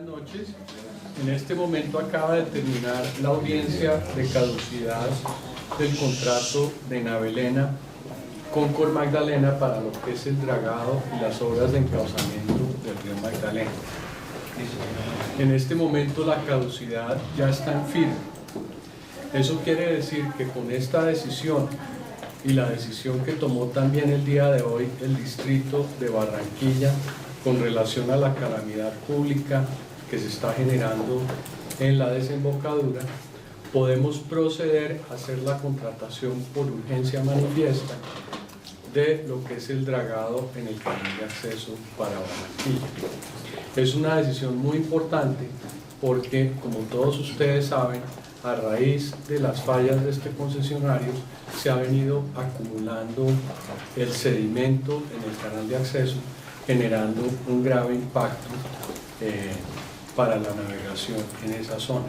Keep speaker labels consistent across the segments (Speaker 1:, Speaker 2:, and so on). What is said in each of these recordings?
Speaker 1: buenas noches. En este momento acaba de terminar la audiencia de caducidad del contrato de Navelena con Cor Magdalena para lo que es el dragado y las obras de encauzamiento del río Magdalena. En este momento la caducidad ya está en firme. Eso quiere decir que con esta decisión y la decisión que tomó también el día de hoy el distrito de Barranquilla con relación a la calamidad pública que se está generando en la desembocadura, podemos proceder a hacer la contratación por urgencia manifiesta de lo que es el dragado en el canal de acceso para Barranquilla. Es una decisión muy importante porque, como todos ustedes saben, a raíz de las fallas de este concesionario se ha venido acumulando el sedimento en el canal de acceso, generando un grave impacto para la navegación en esa zona.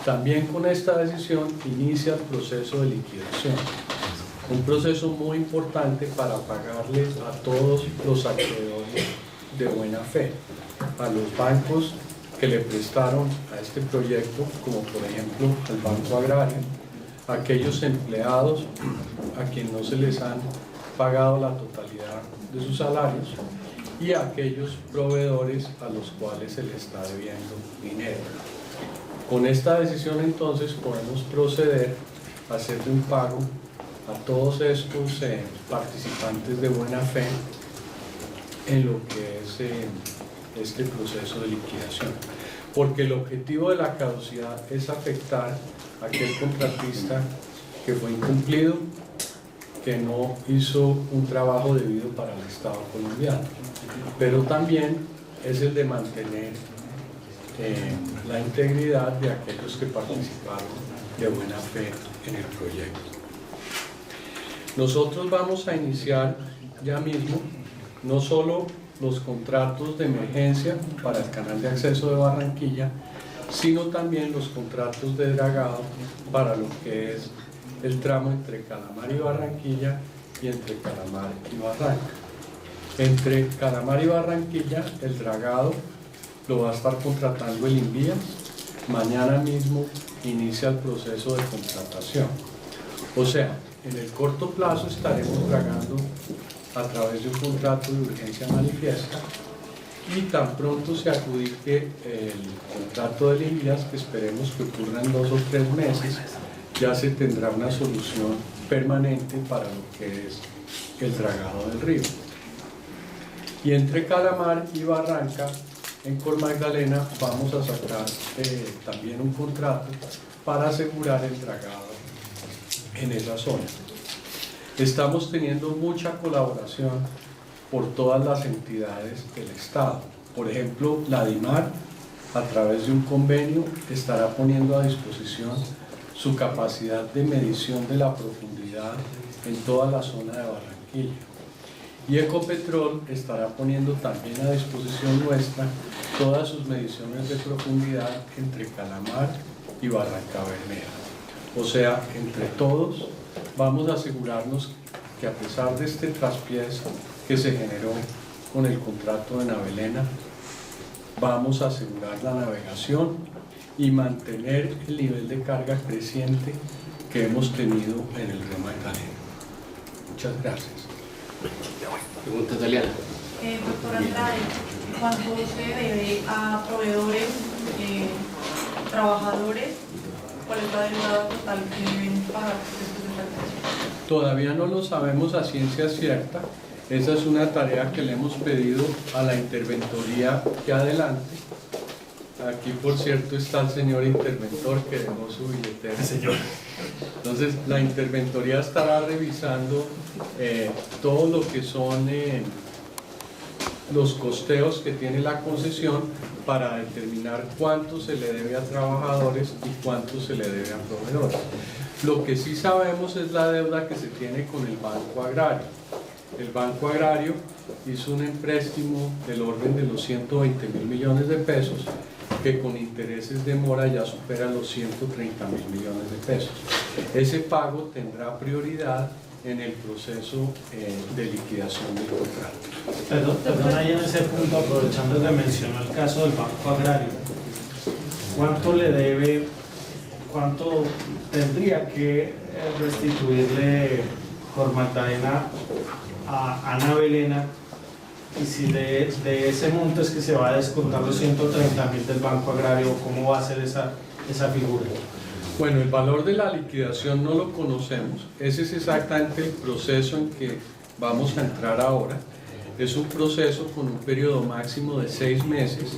Speaker 1: También con esta decisión inicia el proceso de liquidación, un proceso muy importante para pagarles a todos los acreedores de buena fe, a los bancos que le prestaron a este proyecto, como por ejemplo al Banco Agrario, a aquellos empleados a quienes no se les han pagado la totalidad de sus salarios y a aquellos proveedores a los cuales se les está debiendo dinero. Con esta decisión entonces podemos proceder a hacerle un pago a todos estos participantes de buena fe en lo que es este proceso de liquidación, porque el objetivo de la caducidad es afectar a aquel contratista que fue incumplido, que no hizo un trabajo debido para el Estado colombiano, pero también es el de mantener la integridad de aquellos que participaron de buena fe en el proyecto. Nosotros vamos a iniciar ya mismo no solo los contratos de emergencia para el canal de acceso de Barranquilla, sino también los contratos de dragado para lo que es el tramo entre Calamar y Barranquilla y entre Calamar y Barranca. Entre Calamar y Barranquilla el dragado lo va a estar contratando el Invías. Mañana mismo inicia el proceso de contratación. O sea, en el corto plazo estaremos dragando a través de un contrato de urgencia manifiesta y tan pronto se adjudique el contrato del Invías, que esperemos que ocurra en 2 o 3 meses, ya se tendrá una solución permanente para lo que es el dragado del río. Y entre Calamar y Barranca, en Cor Magdalena, vamos a sacar también un contrato para asegurar el dragado en esa zona. Estamos teniendo mucha colaboración por todas las entidades del Estado. Por ejemplo, la DIMAR, a través de un convenio, estará poniendo a disposición su capacidad de medición de la profundidad en toda la zona de Barranquilla. Y Ecopetrol estará poniendo también a disposición nuestra todas sus mediciones de profundidad entre Calamar y Barranca Bermeja. O sea, entre todos vamos a asegurarnos que, a pesar de este traspiés que se generó con el contrato de Navelena, vamos a asegurar la navegación y mantener el nivel de carga creciente que hemos tenido en el río Magdalena. Muchas gracias.
Speaker 2: Pregunta italiana.
Speaker 3: Doctor Andrade, ¿cuánto se debe a proveedores, trabajadores? ¿Cuál es la deuda total que deben pagar después de esta actuación?
Speaker 1: Todavía no lo sabemos a ciencia cierta. Esa es una tarea que le hemos pedido a la interventoría que adelante. Aquí, por cierto, está el señor interventor que dejó su billetera. Señor. Entonces, la interventoría estará revisando todo lo que son los costeos que tiene la concesión para determinar cuánto se le debe a trabajadores y cuánto se le debe a proveedores. Lo que sí sabemos es la deuda que se tiene con el Banco Agrario. El Banco Agrario hizo un empréstimo del orden de los 120.000 millones de pesos, que con intereses de mora ya supera los 130.000 millones de pesos. Ese pago tendrá prioridad en el proceso de liquidación del contrato.
Speaker 4: Perdón, ahí en ese punto, aprovechando que mencionó el caso del Banco Agrario, ¿cuánto le debe, cuánto tendría que restituirle Cor Magdalena a Ana Belena? Y si de ese monto es que se va a descontar los 130.000 del Banco Agrario, ¿cómo va a ser esa figura?
Speaker 1: Bueno, el valor de la liquidación no lo conocemos. Ese es exactamente el proceso en que vamos a entrar ahora. Es un proceso con un periodo máximo de 6 meses,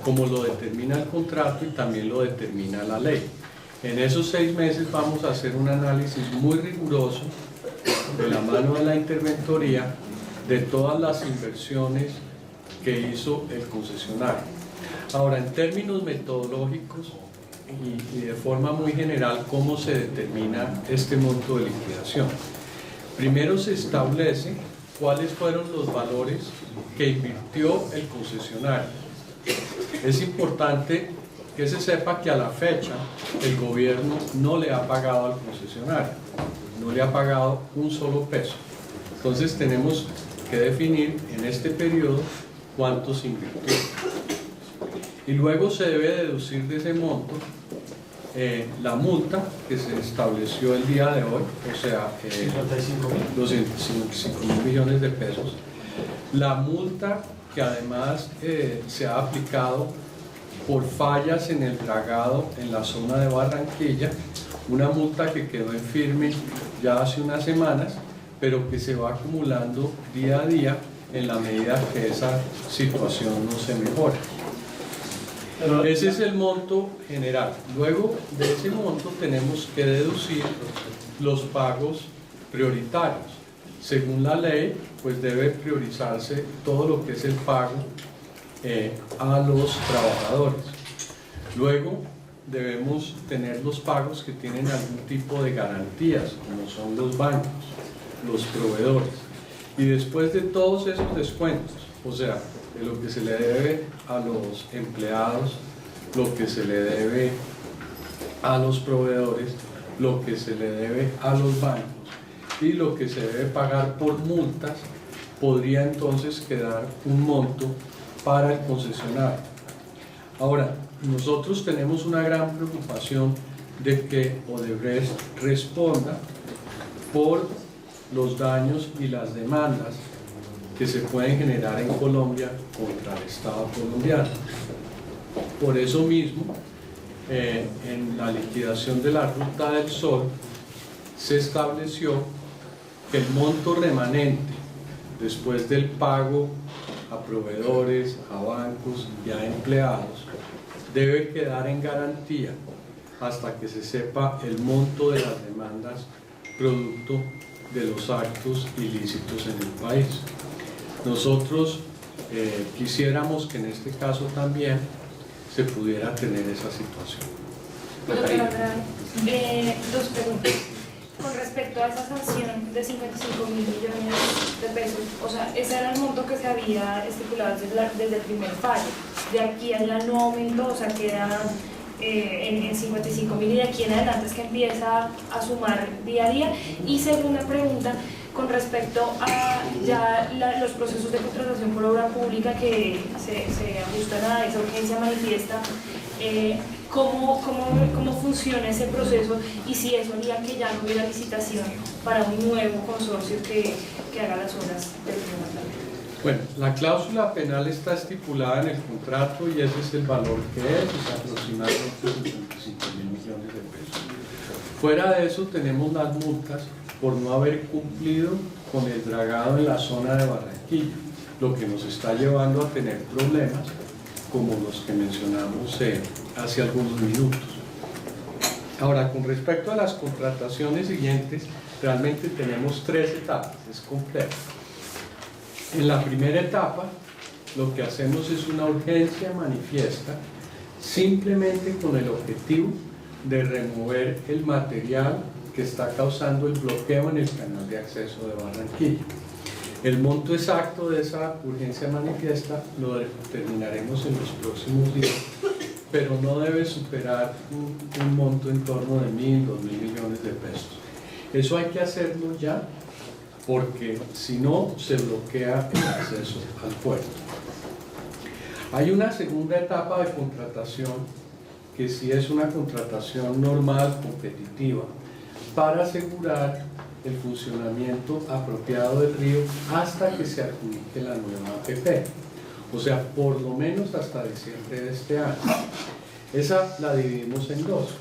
Speaker 1: como lo determina el contrato y también lo determina la ley. En esos 6 meses vamos a hacer un análisis muy riguroso de la mano de la interventoría de todas las inversiones que hizo el concesionario. Ahora, en términos metodológicos y de forma muy general, ¿cómo se determina este monto de liquidación? Primero se establece cuáles fueron los valores que invirtió el concesionario. Es importante que se sepa que a la fecha el gobierno no le ha pagado al concesionario, no le ha pagado un solo peso. Entonces tenemos que definir en este periodo cuánto se invirtió. Y luego se debe deducir de ese monto la multa que se estableció el día de hoy, o sea, 255.000 millones de pesos. La multa que además se ha aplicado por fallas en el dragado en la zona de Barranquilla, una multa que quedó en firme ya hace unas semanas, pero que se va acumulando día a día en la medida que esa situación no se mejora. Ese es el monto general. Luego de ese monto tenemos que deducir los pagos prioritarios. Según la ley, pues debe priorizarse todo lo que es el pago a los trabajadores. Luego debemos tener los pagos que tienen algún tipo de garantías, como son los bancos, los proveedores. Y después de todos esos descuentos, o sea, de lo que se le debe a los empleados, lo que se le debe a los proveedores, lo que se le debe a los bancos y lo que se debe pagar por multas, podría entonces quedar un monto para el concesionario. Ahora, nosotros tenemos una gran preocupación de que Odebrecht responda por los daños y las demandas que se pueden generar en Colombia contra el Estado colombiano. Por eso mismo, en la liquidación de la Ruta del Sol, se estableció que el monto remanente, después del pago a proveedores, a bancos y a empleados, debe quedar en garantía hasta que se sepa el monto de las demandas producto de los actos ilícitos en el país. Nosotros quisiéramos que en este caso también se pudiera tener esa situación.
Speaker 5: Doctora Gran, dos preguntas. Con respecto a esa sanción de 55.000 millones de pesos, o sea, ese era el monto que se había estipulado desde el primer fallo. De aquí allá no aumentó, o sea, queda en 55.000 y de aquí en adelante es que empieza a sumar día a día. Y segunda pregunta, con respecto a ya los procesos de contratación por obra pública que se ajustan a esa urgencia manifiesta, ¿cómo funciona ese proceso y si eso haría que ya no hubiera licitación para un nuevo consorcio que haga las obras del primer plan?
Speaker 1: Bueno, la cláusula penal está estipulada en el contrato y ese es el valor que es aproximadamente 55.000 millones de pesos. Fuera de eso tenemos las multas por no haber cumplido con el dragado en la zona de Barranquilla, lo que nos está llevando a tener problemas como los que mencionamos hace algunos minutos. Ahora, con respecto a las contrataciones siguientes, realmente tenemos 3 etapas, es complejo. En la primera etapa, lo que hacemos es una urgencia manifiesta, simplemente con el objetivo de remover el material que está causando el bloqueo en el canal de acceso de Barranquilla. El monto exacto de esa urgencia manifiesta lo determinaremos en los próximos días, pero no debe superar un monto en torno de 1.000, 2.000 millones de pesos. Eso hay que hacerlo ya, porque si no se bloquea el acceso al puerto. Hay una segunda etapa de contratación, que sí es una contratación normal, competitiva, para asegurar el funcionamiento apropiado del río hasta que se adjudique la nueva APP. O sea, por lo menos hasta diciembre de este año. Esa la dividimos en dos.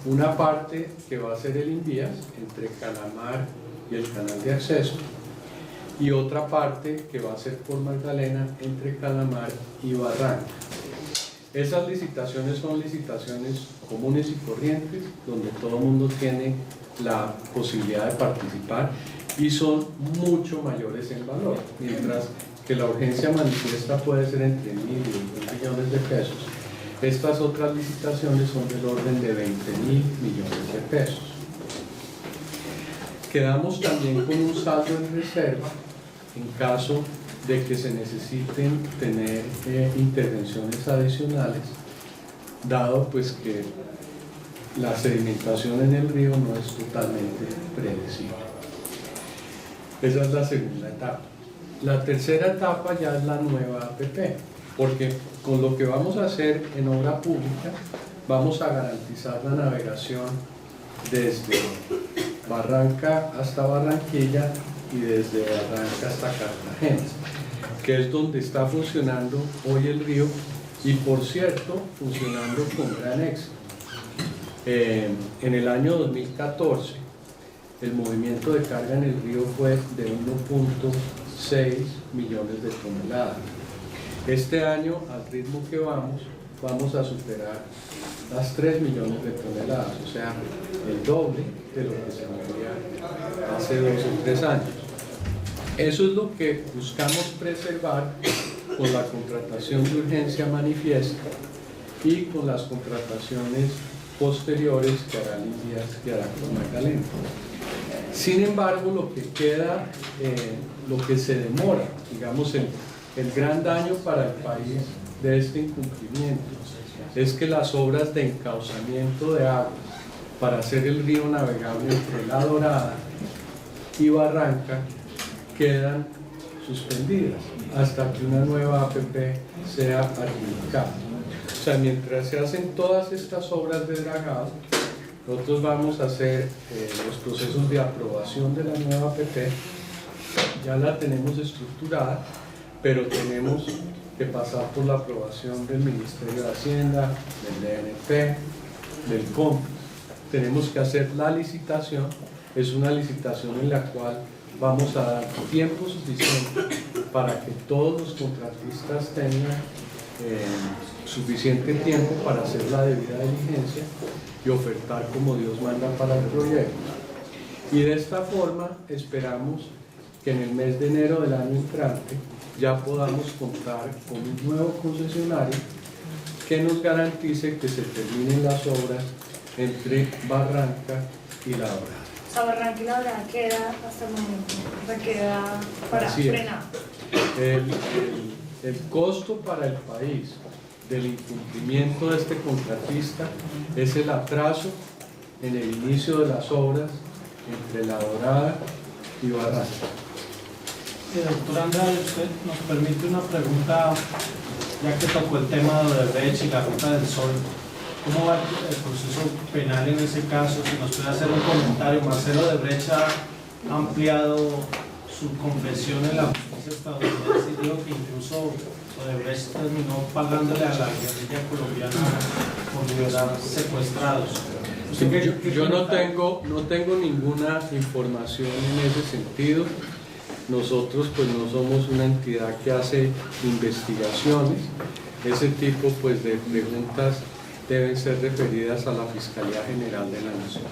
Speaker 1: Una parte que va a ser el Invías entre Calamar y el canal de acceso, y otra parte que va a ser por Magdalena entre Calamar y Barranca. Esas licitaciones son licitaciones comunes y corrientes, donde todo el mundo tiene la posibilidad de participar y son mucho mayores en valor, mientras que la urgencia manifiesta puede ser entre 1.000 y 1.000 millones de pesos. Estas otras licitaciones son del orden de 20.000 millones de pesos. Quedamos también con un saldo en reserva en caso de que se necesiten tener intervenciones adicionales, dado pues que la sedimentación en el río no es totalmente predecible. Esa es la segunda etapa. La tercera etapa ya es la nueva APP, porque con lo que vamos a hacer en obra pública vamos a garantizar la navegación desde Barranca hasta Barranquilla y desde Barranca hasta Cartagena, que es donde está funcionando hoy el río y, por cierto, funcionando con gran éxito. En el año 2014 el movimiento de carga en el río fue de 1.6 millones de toneladas. Este año, al ritmo que vamos a superar las 3 millones de toneladas, o sea, el doble de lo que se movía hace 2 o 3 años. Eso es lo que buscamos preservar con la contratación de urgencia manifiesta y con las contrataciones posteriores que harán Invías y harán con Magdalena. Sin embargo, lo que queda, lo que se demora, digamos, el gran daño para el país de este incumplimiento es que las obras de encauzamiento de aguas para hacer el río navegable entre La Dorada y Barranca quedan suspendidas hasta que una nueva APP sea adjudicada. O sea, mientras se hacen todas estas obras de dragado, nosotros vamos a hacer los procesos de aprobación de la nueva APP. Ya la tenemos estructurada, pero tenemos que pasar por la aprobación del Ministerio de Hacienda, del DNP, del COMPES. Tenemos que hacer la licitación. Es una licitación en la cual vamos a dar tiempo suficiente para que todos los contratistas tengan suficiente tiempo para hacer la debida diligencia y ofertar como Dios manda para el proyecto. Y de esta forma esperamos que en el mes de enero del año entrante ya podamos contar con un nuevo concesionario que nos garantice que se terminen las obras entre Barranca y La Dorada.
Speaker 5: O sea, Barranca y La Dorada queda hasta el momento, o sea, queda para frenar.
Speaker 1: El costo para el país del incumplimiento de este contratista es el atraso en el inicio de las obras entre La Dorada y Barranca.
Speaker 4: Doctor Andrade, usted nos permite una pregunta, ya que tocó el tema de Odebrecht y la Ruta del Sol. ¿Cómo va el proceso penal en ese caso? Si nos puede hacer un comentario. Marcelo Odebrecht ha ampliado su confesión en la justicia estadounidense y dijo que incluso Odebrecht terminó pagándole a la guerrilla colombiana por liberar secuestrados.
Speaker 1: Yo no tengo ninguna información en ese sentido. Nosotros pues no somos una entidad que hace investigaciones. Ese tipo pues de preguntas deben ser referidas a la Fiscalía General de la Nación.